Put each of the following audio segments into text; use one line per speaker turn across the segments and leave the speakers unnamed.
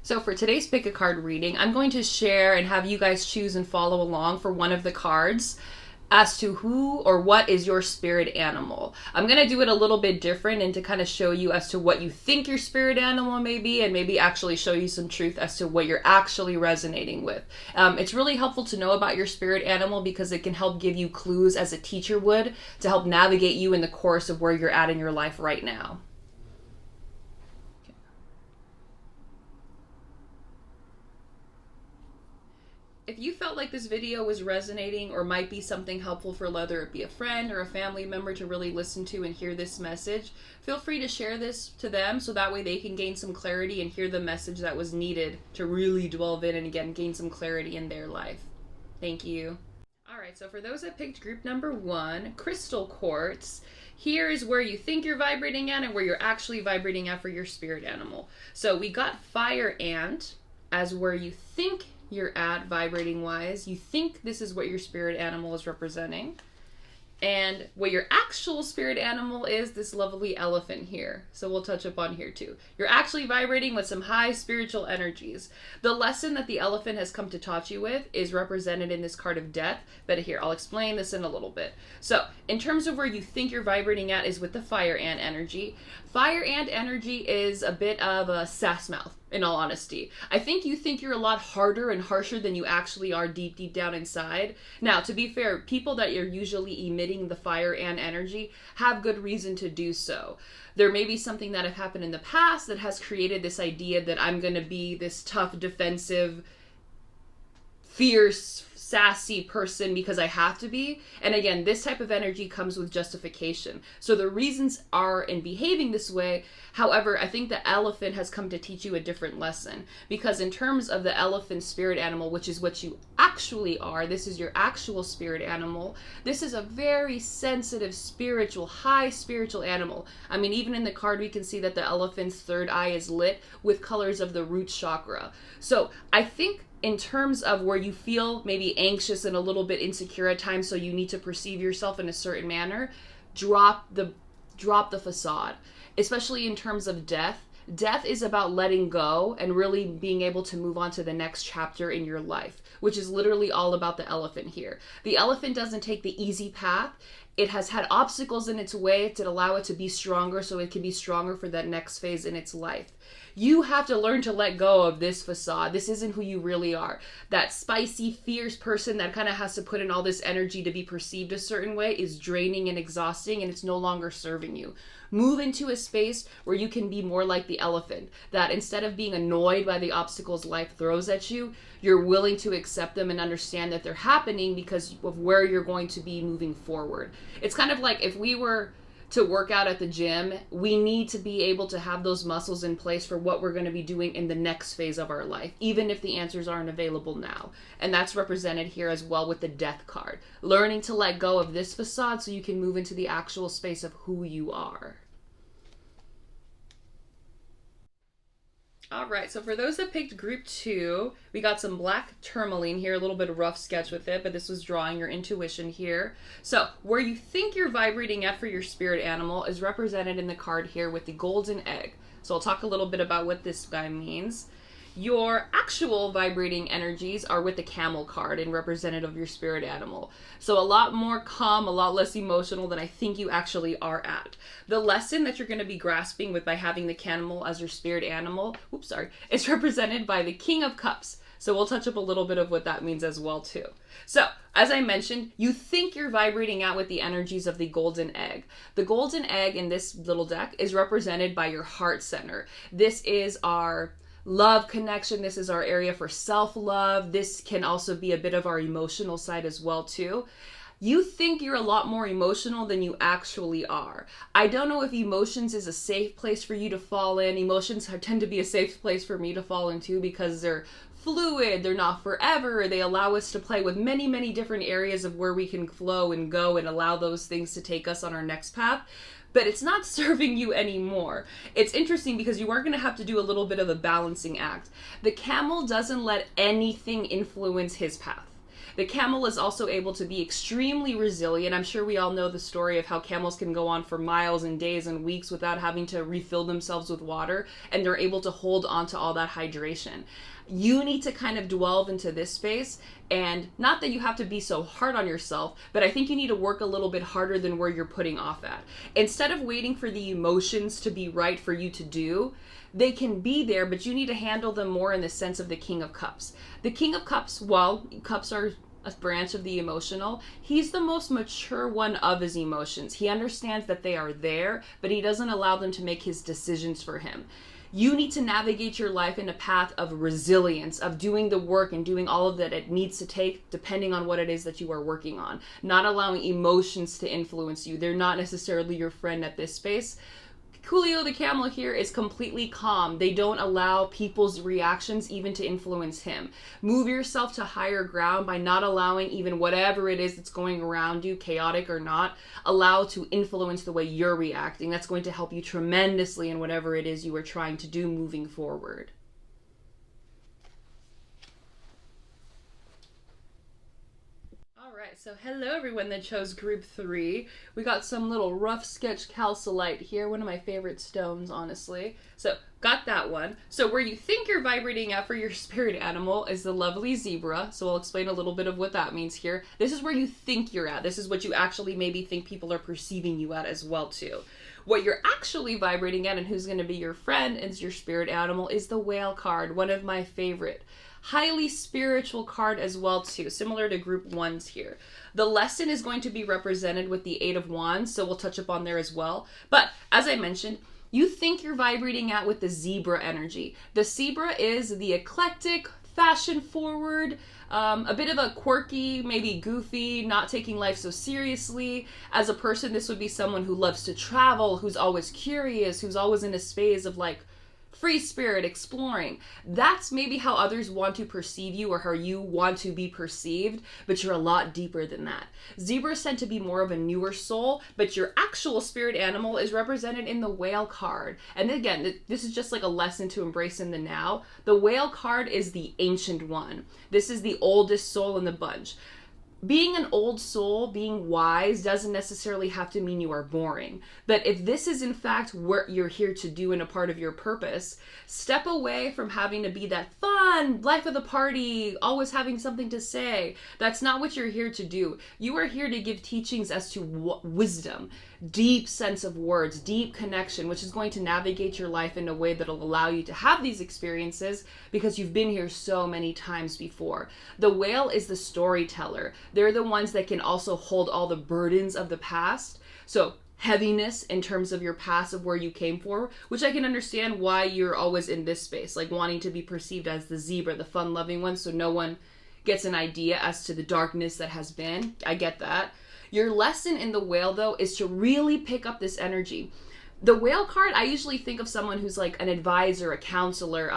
So for today's pick a card reading, I'm going to share and have you guys choose and follow along for one of the cards as to who or what is your spirit animal. I'm going to do it a little bit different and to kind of show you as to what you think your spirit animal may be, and maybe actually show you some truth as to what you're actually resonating with. It's really helpful to know about your spirit animal because it can help give you clues as a teacher would to help navigate you in the course of where you're at in your life right now. If you felt like this video was resonating or might be something helpful for whether it be a friend or a family member to really listen to and hear this message, feel free to share this to them so that way they can gain some clarity and hear the message that was needed to really delve in and again gain some clarity in their life. Thank you. Alright, so for those that picked group number 1, crystal quartz, here is where you think you're vibrating at and where you're actually vibrating at for your spirit animal. So we got fire ant as where you think you're at vibrating wise. You think this is what your spirit animal is representing. And what your actual spirit animal is this lovely elephant here. So we'll touch upon here too. You're actually vibrating with some high spiritual energies. The lesson that the elephant has come to taught you with is represented in this card of death. But here, I'll explain this in a little bit. So in terms of where you think you're vibrating at is with the fire ant energy. Fire ant energy is a bit of a sass mouth, in all honesty. I think you're a lot harder and harsher than you actually are deep down inside. Now, to be fair, people that are usually emitting the fire ant energy have good reason to do so. There may be something that have happened in the past that has created this idea that I'm going to be this tough, defensive, fierce, sassy person because I have to be. And again, this type of energy comes with justification. So the reasons are in behaving this way. However, I think the elephant has come to teach you a different lesson, because in terms of the elephant spirit animal, which is what you actually are, this is your actual spirit animal. This is a very sensitive, spiritual, high spiritual animal. I mean, even in the card, we can see that the elephant's third eye is lit with colors of the root chakra. So I think in terms of where you feel maybe anxious and a little bit insecure at times, so you need to perceive yourself in a certain manner, drop the facade. Especially in terms of death. Death is about letting go and really being able to move on to the next chapter in your life, which is literally all about the elephant here. The elephant doesn't take the easy path. It has had obstacles in its way to allow it to be stronger so it can be stronger for that next phase in its life. You have to learn to let go of this facade. This isn't who you really are. That spicy, fierce person that kind of has to put in all this energy to be perceived a certain way is draining and exhausting, and it's no longer serving you. Move into a space where you can be more like the elephant, that instead of being annoyed by the obstacles life throws at you, you're willing to accept them and understand that they're happening because of where you're going to be moving forward. It's kind of like if we were to work out at the gym, we need to be able to have those muscles in place for what we're going to be doing in the next phase of our life, even if the answers aren't available now. And that's represented here as well with the death card. Learning to let go of this facade so you can move into the actual space of who you are. All right, so for those that picked group 2, we got some black tourmaline here, a little bit of rough sketch with it, but this was drawing your intuition here. So where you think you're vibrating at for your spirit animal is represented in the card here with the golden egg. So I'll talk a little bit about what this guy means. Your actual vibrating energies are with the camel card and representative of your spirit animal. So a lot more calm, a lot less emotional than I think you actually are at. The lesson that you're going to be grasping with by having the camel as your spirit animal, is represented by the King of Cups. So we'll touch up a little bit of what that means as well too. So, as I mentioned, you think you're vibrating out with the energies of the golden egg. The golden egg in this little deck is represented by your heart center. This is our love connection. This is our area for self-love. This can also be a bit of our emotional side as well too. You think you're a lot more emotional than you actually are. I don't know if emotions is a safe place for you to fall in. Emotions tend to be a safe place for me to fall into because they're fluid, they're not forever, they allow us to play with many different areas of where we can flow and go and allow those things to take us on our next path. But it's not serving you anymore. It's interesting because you are going to have to do a little bit of a balancing act. The camel doesn't let anything influence his path. The camel is also able to be extremely resilient. I'm sure we all know the story of how camels can go on for miles and days and weeks without having to refill themselves with water, and they're able to hold on to all that hydration. You need to kind of delve into this space, and not that you have to be so hard on yourself, but I think you need to work a little bit harder than where you're putting off at. Instead of waiting for the emotions to be right for you to do, they can be there, but you need to handle them more in the sense of the King of Cups. The King of Cups, while cups are a branch of the emotional, he's the most mature one of his emotions. He understands that they are there, but he doesn't allow them to make his decisions for him. You need to navigate your life in a path of resilience, of doing the work and doing all of that it needs to take, depending on what it is that you are working on. Not allowing emotions to influence you. They're not necessarily your friend at this space. Coolio the camel here is completely calm. They don't allow people's reactions even to influence him. Move yourself to higher ground by not allowing even whatever it is that's going around you, chaotic or not, allow to influence the way you're reacting. That's going to help you tremendously in whatever it is you are trying to do moving forward. So hello everyone that chose group 3. We got some little rough sketch calcite here, one of my favorite stones, honestly. So got that one. So where you think you're vibrating at for your spirit animal is the lovely zebra. So I'll explain a little bit of what that means here. This is where you think you're at. This is what you actually maybe think people are perceiving you at as well too. What you're actually vibrating at and who's going to be your friend and your spirit animal is the whale card, one of my favorite. Highly spiritual card as well too, similar to group 1's here. The lesson is going to be represented with the 8 of Wands, so we'll touch up on there as well. But as I mentioned, you think you're vibrating at with the zebra energy. The zebra is the eclectic, fashion forward, a bit of a quirky, maybe goofy, not taking life so seriously. As a person, this would be someone who loves to travel, who's always curious, who's always in a space of like free spirit, exploring. That's maybe how others want to perceive you or how you want to be perceived, but you're a lot deeper than that. Zebras tend to be more of a newer soul, but your actual spirit animal is represented in the whale card. And again, this is just like a lesson to embrace in the now. The whale card is the ancient one. This is the oldest soul in the bunch. Being an old soul, being wise, doesn't necessarily have to mean you are boring. But if this is in fact what you're here to do and a part of your purpose, step away from having to be that fun, life of the party, always having something to say. That's not what you're here to do. You are here to give teachings as to wisdom, deep sense of words, deep connection, which is going to navigate your life in a way that'll allow you to have these experiences because you've been here so many times before. The whale is the storyteller. They're the ones that can also hold all the burdens of the past. So heaviness in terms of your past of where you came from, which I can understand why you're always in this space, like wanting to be perceived as the zebra, the fun-loving one, so no one gets an idea as to the darkness that has been. I get that. Your lesson in the whale, though, is to really pick up this energy. The whale card, I usually think of someone who's like an advisor, a counselor,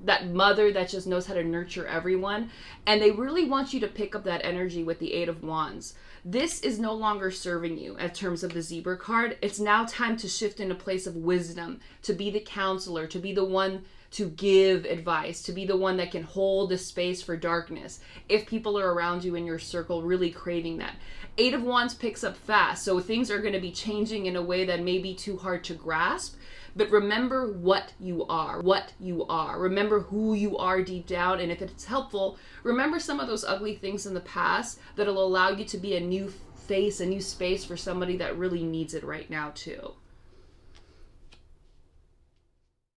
that mother that just knows how to nurture everyone. And they really want you to pick up that energy with the 8 of Wands. This is no longer serving you in terms of the zebra card. It's now time to shift in a place of wisdom, to be the counselor, to be the one to give advice, to be the one that can hold the space for darkness if people are around you in your circle really craving that. 8 of Wands picks up fast, so things are going to be changing in a way that may be too hard to grasp. But remember what you are. Remember who you are deep down, and if it's helpful, remember some of those ugly things in the past that'll allow you to be a new face, a new space for somebody that really needs it right now too.